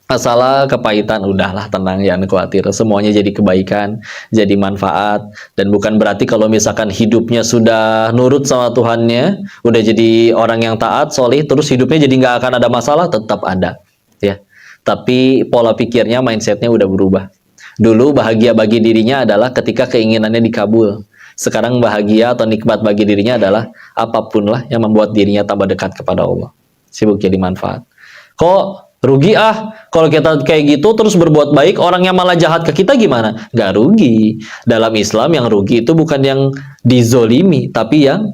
Masalah kepahitan udahlah, tenang, jangan khawatir, semuanya jadi kebaikan, jadi manfaat. Dan bukan berarti kalau misalkan hidupnya sudah nurut sama Tuhannya, udah jadi orang yang taat, solih, terus hidupnya jadi nggak akan ada masalah, tetap ada, ya. Tapi pola pikirnya, mindsetnya udah berubah. Dulu bahagia bagi dirinya adalah ketika keinginannya dikabul. Sekarang bahagia atau nikmat bagi dirinya adalah apapun lah yang membuat dirinya tambah dekat kepada Allah. Sibuk jadi manfaat. Kok rugi kalau kita kayak gitu terus berbuat baik, orang yang malah jahat ke kita gimana? Gak rugi. Dalam Islam yang rugi itu bukan yang dizolimi, tapi yang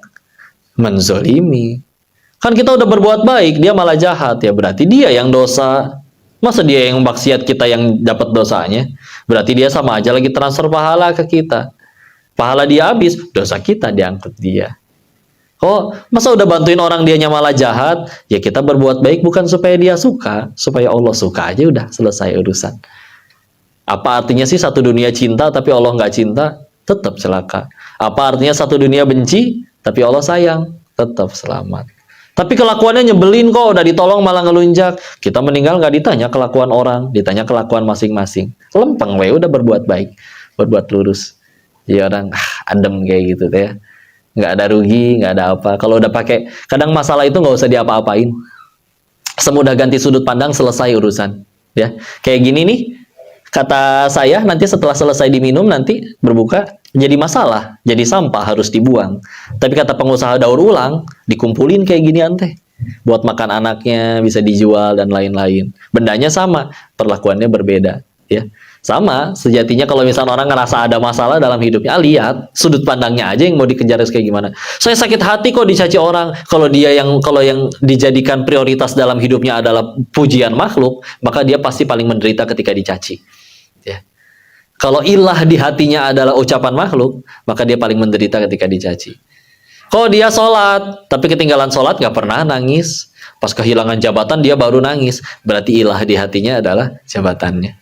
menzolimi. Kan kita udah berbuat baik, dia malah jahat, ya berarti dia yang dosa. Masa dia yang maksiat, kita yang dapat dosanya? Berarti dia sama aja lagi transfer pahala ke kita. Pahala dia habis, dosa kita diangkut dia. Oh, masa udah bantuin orang dianya malah jahat? Ya kita berbuat baik bukan supaya dia suka, supaya Allah suka aja, udah selesai urusan. Apa artinya sih satu dunia cinta tapi Allah nggak cinta? Tetap celaka. Apa artinya satu dunia benci tapi Allah sayang? Tetap selamat. Tapi kelakuannya nyebelin kok, udah ditolong malah ngelunjak. Kita meninggal nggak ditanya kelakuan orang, ditanya kelakuan masing-masing. Lempeng we, udah berbuat baik, berbuat lurus. Ya orang adem kayak gitu ya. Nggak ada rugi, nggak ada apa. Kalau udah pakai, kadang masalah itu nggak usah diapa-apain. Semudah ganti sudut pandang, selesai urusan. Ya, kayak gini nih, kata saya nanti setelah selesai diminum nanti berbuka jadi masalah, jadi sampah harus dibuang. Tapi kata pengusaha daur ulang, dikumpulin kayak gini teh, buat makan anaknya, bisa dijual dan lain-lain. Bendanya sama, perlakuannya berbeda. Ya. Sama, sejatinya kalau misalnya orang ngerasa ada masalah dalam hidupnya, lihat sudut pandangnya aja yang mau dikejar kayak gimana. Saya sakit hati kok dicaci orang. Kalau yang dijadikan prioritas dalam hidupnya adalah pujian makhluk, maka dia pasti paling menderita ketika dicaci. Ya. Kalau ilah di hatinya adalah ucapan makhluk, maka dia paling menderita ketika dicaci. Kalau dia sholat, tapi ketinggalan sholat nggak pernah nangis. Pas kehilangan jabatan dia baru nangis. Berarti ilah di hatinya adalah jabatannya.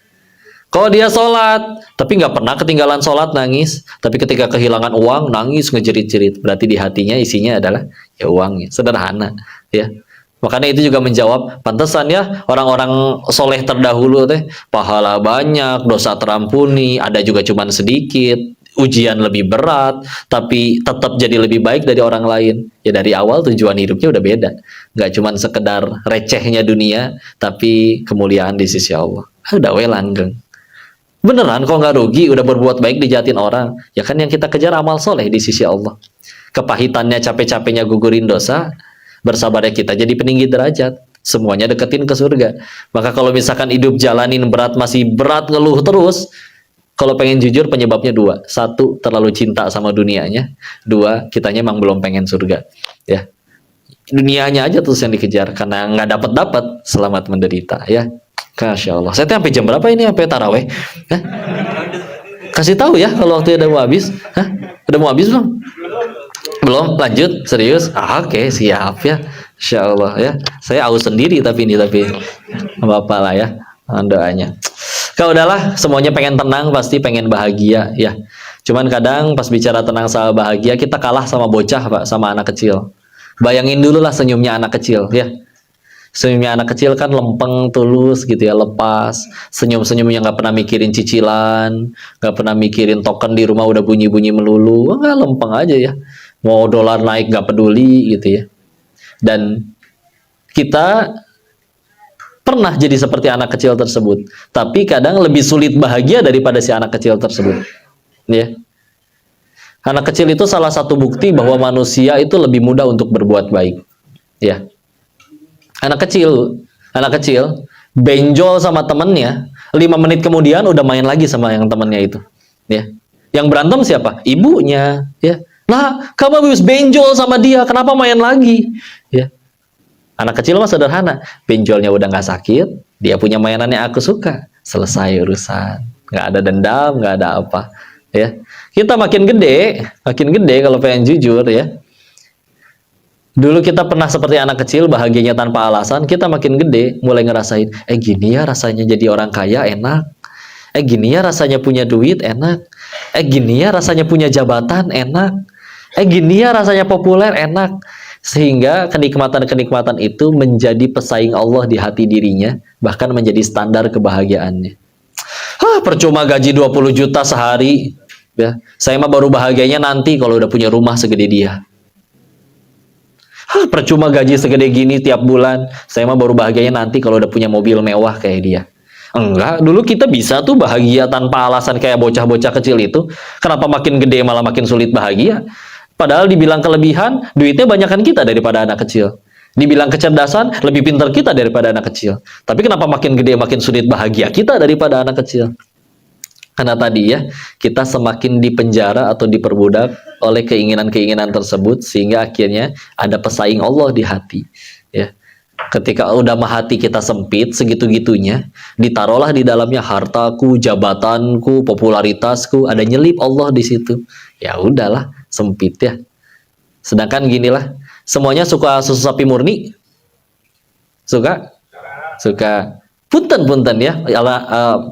Kalau dia sholat, tapi nggak pernah ketinggalan sholat nangis, tapi ketika kehilangan uang nangis ngejerit-jerit, berarti di hatinya isinya adalah ya uangnya. Sederhana, ya. Makanya itu juga menjawab, pantesan ya orang-orang soleh terdahulu teh pahala banyak, dosa terampuni, ada juga cuman sedikit, ujian lebih berat, tapi tetap jadi lebih baik dari orang lain. Ya dari awal tujuan hidupnya udah beda, nggak cuman sekedar recehnya dunia, tapi kemuliaan di sisi Allah. Udah we langgeng. Beneran kok nggak rugi, udah berbuat baik dijatin orang. Ya kan yang kita kejar amal soleh di sisi Allah. Kepahitannya, capek-capeknya gugurin dosa, bersabarnya kita jadi peninggi derajat. Semuanya deketin ke surga. Maka kalau misalkan hidup jalanin berat, masih berat ngeluh terus, kalau pengen jujur penyebabnya dua. Satu, terlalu cinta sama dunianya. Dua, kitanya emang belum pengen surga. Ya, dunianya aja terus yang dikejar, karena nggak dapat selamat menderita. Ya. Masya Allah. Saya sampai jam berapa ini? Sampai taraweh? Hah? Kasih tahu ya kalau waktu udah mau habis. Hah? Udah mau habis belum? Belum? Lanjut? Serius? Oke, siap ya. Insya Allah ya. Saya aus sendiri tapi apa-apa lah ya. Doanya. Kalau udahlah, semuanya pengen tenang, pasti pengen bahagia ya. Cuman kadang pas bicara tenang sama bahagia, kita kalah sama bocah, Pak, sama anak kecil. Bayangin dulu lah senyumnya anak kecil ya. Senyumnya anak kecil kan lempeng, tulus gitu ya, lepas. Senyum-senyum yang nggak pernah mikirin cicilan, nggak pernah mikirin token di rumah udah bunyi-bunyi melulu. Nggak, lempeng aja ya. Mau dolar naik nggak peduli gitu ya. Dan kita pernah jadi seperti anak kecil tersebut. Tapi kadang lebih sulit bahagia daripada si anak kecil tersebut. Ya. Anak kecil itu salah satu bukti bahwa manusia itu lebih mudah untuk berbuat baik. Ya. Anak kecil benjol sama temennya, 5 menit kemudian udah main lagi sama yang temennya itu, ya. Yang berantem siapa? Ibunya, ya. Nah, kamu habis benjol sama dia, kenapa main lagi? Ya. Anak kecil mah sederhana, benjolnya udah nggak sakit, dia punya mainan yang aku suka, selesai urusan, nggak ada dendam, nggak ada apa, ya. Kita makin gede kalau pengen jujur ya. Dulu kita pernah seperti anak kecil, bahagianya tanpa alasan. Kita makin gede, mulai ngerasain, gini ya rasanya jadi orang kaya, enak. Gini ya rasanya punya duit, enak. Gini ya rasanya punya jabatan, enak. Gini ya rasanya populer, enak. Sehingga kenikmatan-kenikmatan itu menjadi pesaing Allah di hati dirinya, bahkan menjadi standar kebahagiaannya. Percuma gaji 20 juta sehari, ya. Saya mah baru bahagianya nanti kalau udah punya rumah segede dia. Percuma gaji segede gini tiap bulan, saya mah baru bahagianya nanti kalau udah punya mobil mewah kayak dia. Enggak, dulu kita bisa tuh bahagia tanpa alasan kayak bocah-bocah kecil itu. Kenapa makin gede malah makin sulit bahagia? Padahal dibilang kelebihan, duitnya banyakan kita daripada anak kecil. Dibilang kecerdasan, lebih pintar kita daripada anak kecil. Tapi kenapa makin gede makin sulit bahagia kita daripada anak kecil? Karena tadi ya, kita semakin dipenjara atau diperbudak oleh keinginan-keinginan tersebut, sehingga akhirnya ada pesaing Allah di hati. Ya. Ketika udah hati kita sempit segitu-gitunya, ditaruhlah di dalamnya hartaku, jabatanku, popularitasku, ada nyelip Allah di situ. Ya udahlah, sempit ya. Sedangkan ginilah, semuanya suka susu sapi murni? Suka? Suka. Punten ya.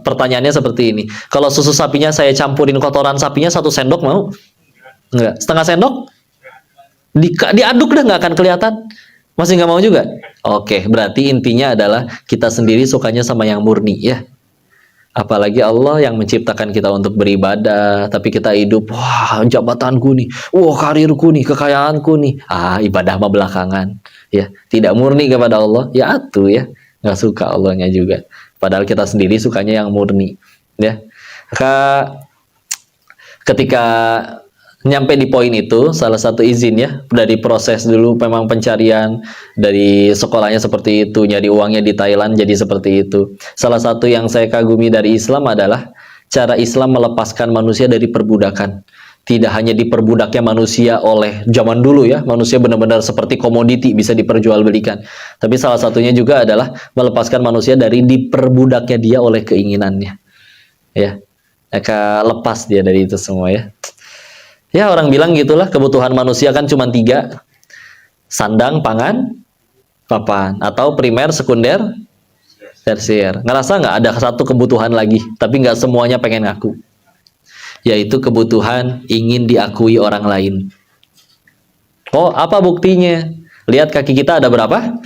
Pertanyaannya seperti ini. Kalau susu sapinya saya campurin kotoran sapinya 1 sendok mau? Enggak. Setengah sendok? Diaduk dah nggak akan kelihatan. Masih nggak mau juga? Oke, berarti intinya adalah kita sendiri sukanya sama yang murni ya. Apalagi Allah yang menciptakan kita untuk beribadah, tapi kita hidup, wah jabatanku nih, wah karirku nih, kekayaanku nih. Ibadah mah belakangan. Ya, tidak murni kepada Allah, ya atuh ya. Nggak suka Allahnya juga. Padahal kita sendiri sukanya yang murni. Ya. Ketika nyampe di poin itu, salah satu izin ya, dari proses dulu memang pencarian dari sekolahnya seperti itu, nyari uangnya di Thailand jadi seperti itu. Salah satu yang saya kagumi dari Islam adalah cara Islam melepaskan manusia dari perbudakan. Tidak hanya diperbudaknya manusia oleh zaman dulu ya, manusia benar-benar seperti komoditi bisa diperjualbelikan. Tapi salah satunya juga adalah melepaskan manusia dari diperbudaknya dia oleh keinginannya. Ya, maka lepas dia dari itu semua ya. Ya orang bilang gitulah, kebutuhan manusia kan cuma 3. Sandang, pangan, papan. Atau primer, sekunder, tersier. Ngerasa nggak ada satu kebutuhan lagi, tapi nggak semuanya pengen ngaku. Yaitu kebutuhan ingin diakui orang lain. Oh, apa buktinya? Lihat kaki kita ada berapa?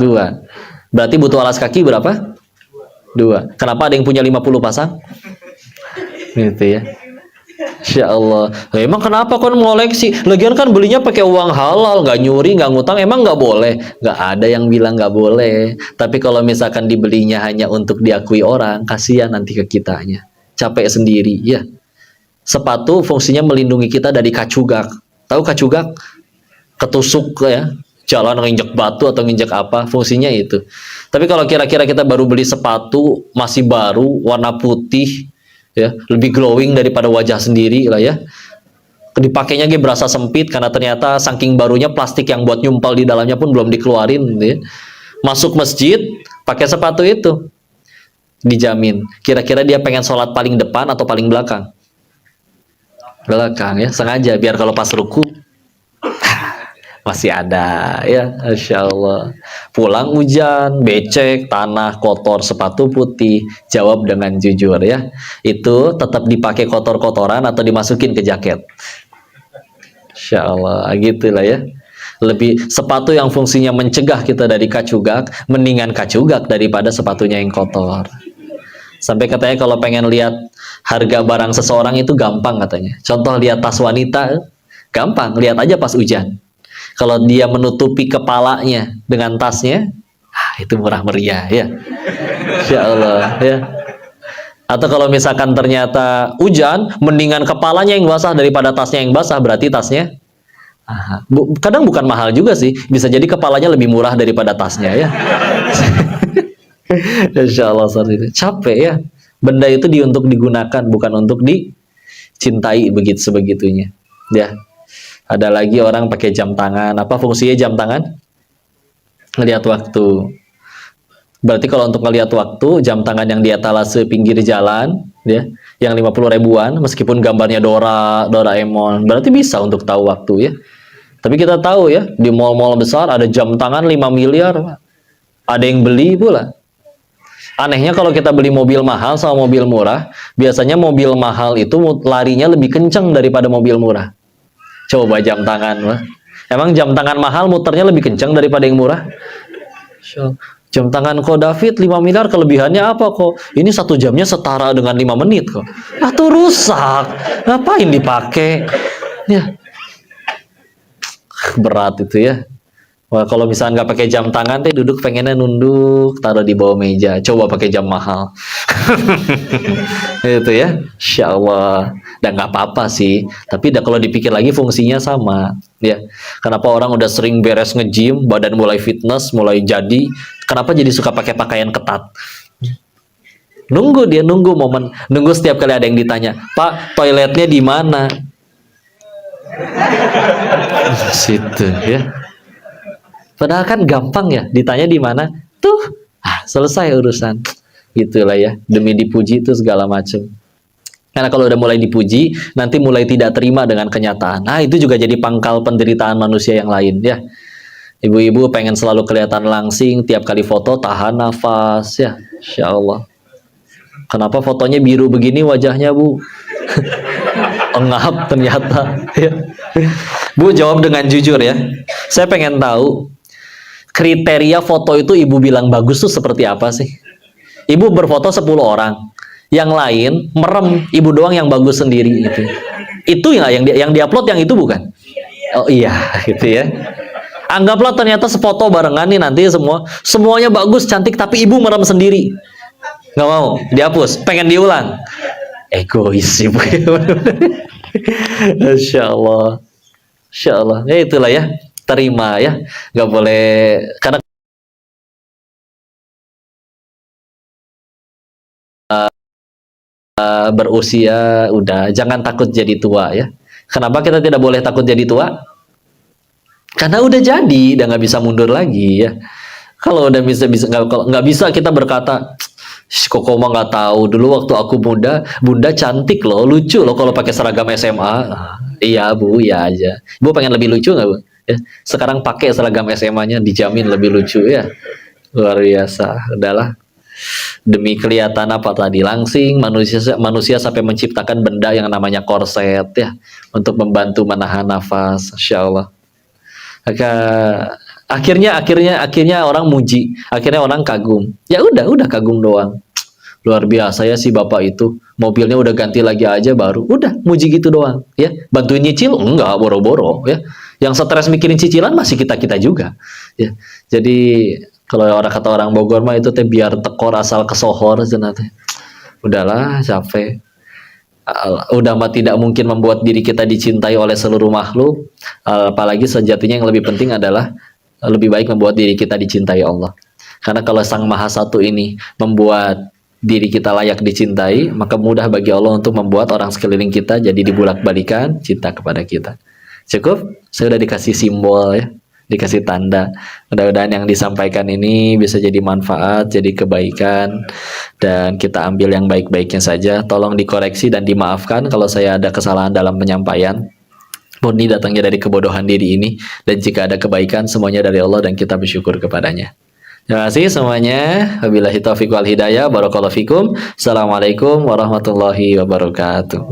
2. Berarti butuh alas kaki berapa? 2. Kenapa ada yang punya 50 pasang? Gitu ya. Insya Allah. Emang kenapa kon ngoleksi? Lagian kan belinya pakai uang halal, nggak nyuri, nggak ngutang. Emang nggak boleh? Nggak ada yang bilang nggak boleh. Tapi kalau misalkan dibelinya hanya untuk diakui orang, kasihan nanti ke kitanya. Capek sendiri, ya. Sepatu fungsinya melindungi kita dari kacugak. Tahu kacugak? Ketusuk ya. Jalan nginjek batu atau nginjek apa, fungsinya itu. Tapi kalau kira-kira kita baru beli sepatu, masih baru, warna putih, ya lebih glowing daripada wajah sendiri lah ya, dipakainya dia berasa sempit karena ternyata saking barunya plastik yang buat nyumpal di dalamnya pun belum dikeluarin gitu ya. Masuk masjid pakai sepatu itu dijamin kira-kira dia pengen sholat paling depan atau paling belakang ya, sengaja biar kalau pas ruku masih ada ya. Masya Allah. Pulang hujan, becek, tanah, kotor, sepatu putih, jawab dengan jujur ya. Itu tetap dipakai kotor-kotoran atau dimasukin ke jaket. Masya Allah, gitulah ya. Lebih sepatu yang fungsinya mencegah kita dari kacugak, mendingan kacugak daripada sepatunya yang kotor. Sampai katanya kalau pengen lihat harga barang seseorang itu gampang katanya. Contoh lihat tas wanita, gampang, lihat aja pas hujan. Kalau dia menutupi kepalanya dengan tasnya, itu murah meriah ya. Insya Allah ya. Atau kalau misalkan ternyata hujan, mendingan kepalanya yang basah daripada tasnya yang basah, berarti tasnya kadang bukan mahal juga sih, bisa jadi kepalanya lebih murah daripada tasnya ya. Insya Allah saat itu capek ya. Benda itu untuk digunakan, bukan untuk dicintai begitu sebegitunya. Ya. Ada lagi orang pakai jam tangan. Apa fungsinya jam tangan? Ngelihat waktu. Berarti kalau untuk ngelihat waktu, jam tangan yang di etalase pinggir jalan, ya, yang 50 ribuan, meskipun gambarnya Doraemon, berarti bisa untuk tahu waktu ya. Tapi kita tahu ya, di mall-mall besar ada jam tangan 5 miliar. Ada yang beli pula. Anehnya kalau kita beli mobil mahal sama mobil murah, biasanya mobil mahal itu larinya lebih kencang daripada mobil murah. Coba jam tangan lah. Emang jam tangan mahal muternya lebih kencang daripada yang murah? Jam tangan kok David 5 miliar kelebihannya apa kok? Ini 1 jamnya setara dengan 5 menit kok. Atau rusak. Ngapain dipakai? Ya. Berat itu ya. Wah, kalau misalnya nggak pakai jam tangan teh duduk pengennya nunduk, taruh di bawah meja. Coba pakai jam mahal. Itu ya. Insya Allah. Dan nggak apa-apa sih. Tapi kalau dipikir lagi fungsinya sama. Ya. Kenapa orang udah sering beres nge-gym, badan mulai fitness, mulai jadi. Kenapa jadi suka pakai pakaian ketat? Nunggu momen. Nunggu setiap kali ada yang ditanya, Pak, toiletnya di mana? Situ ya. Padahal kan gampang ya, ditanya di mana, tuh, selesai urusan. Gitulah ya, demi dipuji itu segala macam. Karena kalau udah mulai dipuji, nanti mulai tidak terima dengan kenyataan. Nah, itu juga jadi pangkal penderitaan manusia yang lain ya. Ibu-ibu pengen selalu kelihatan langsing, tiap kali foto tahan nafas ya, Insya Allah. Kenapa fotonya biru begini wajahnya, Bu? Engap ternyata ya. Bu, jawab dengan jujur ya. Saya pengen tahu kriteria foto itu ibu bilang bagus tuh seperti apa sih? Ibu berfoto 10 orang, yang lain merem, ibu doang yang bagus sendiri gitu. Itu yang diupload yang itu bukan? Oh iya, gitu ya. Anggaplah ternyata sefoto barengan nih nanti semuanya bagus, cantik, tapi ibu merem sendiri. Nggak mau, dihapus, pengen diulang. Egois ibu. Insya Allah. Insya Allah. Ya itulah ya. Terima ya. Nggak boleh. Karena berusia udah. Jangan takut jadi tua ya. Kenapa kita tidak boleh takut jadi tua? Karena udah jadi. Udah nggak bisa mundur lagi ya. Kalau udah nggak bisa kita berkata, Koko mah nggak tahu. Dulu waktu aku muda, Bunda cantik loh, lucu loh kalau pakai seragam SMA. Iya Bu, iya aja. Bu pengen lebih lucu nggak Bu? Ya, sekarang pakai seragam SMA-nya dijamin lebih lucu ya. Luar biasa. Udahlah. Demi kelihatan apa tadi langsing, manusia sampai menciptakan benda yang namanya korset ya untuk membantu menahan nafas. Insya Allah. Maka akhirnya orang muji, akhirnya orang kagum. Ya udah kagum doang. Luar biasa ya si bapak itu, mobilnya udah ganti lagi aja baru, udah muji gitu doang ya. Bantuin nyicil enggak, boro-boro ya. Yang stres mikirin cicilan masih kita juga ya. Jadi kalau kata orang Bogor mah itu teh biar tekor asal kesohor cenah teh. Udahlah, capek. Udah mah tidak mungkin membuat diri kita dicintai oleh seluruh makhluk, apalagi sejatinya yang lebih penting adalah lebih baik membuat diri kita dicintai Allah. Karena kalau Sang Maha Satu ini membuat diri kita layak dicintai, maka mudah bagi Allah untuk membuat orang sekeliling kita jadi dibulak-balikan cinta kepada kita. Cukup? Saya udah dikasih simbol ya, dikasih tanda. Mudah-mudahan yang disampaikan ini bisa jadi manfaat, jadi kebaikan, dan kita ambil yang baik-baiknya saja. Tolong dikoreksi dan dimaafkan kalau saya ada kesalahan dalam penyampaian. Murni datangnya dari kebodohan diri ini, dan jika ada kebaikan semuanya dari Allah dan kita bersyukur kepadanya. Terima kasih semuanya. Wabillahi taufiq wal hidayah. Barakallahu fikum. Assalamualaikum warahmatullahi wabarakatuh.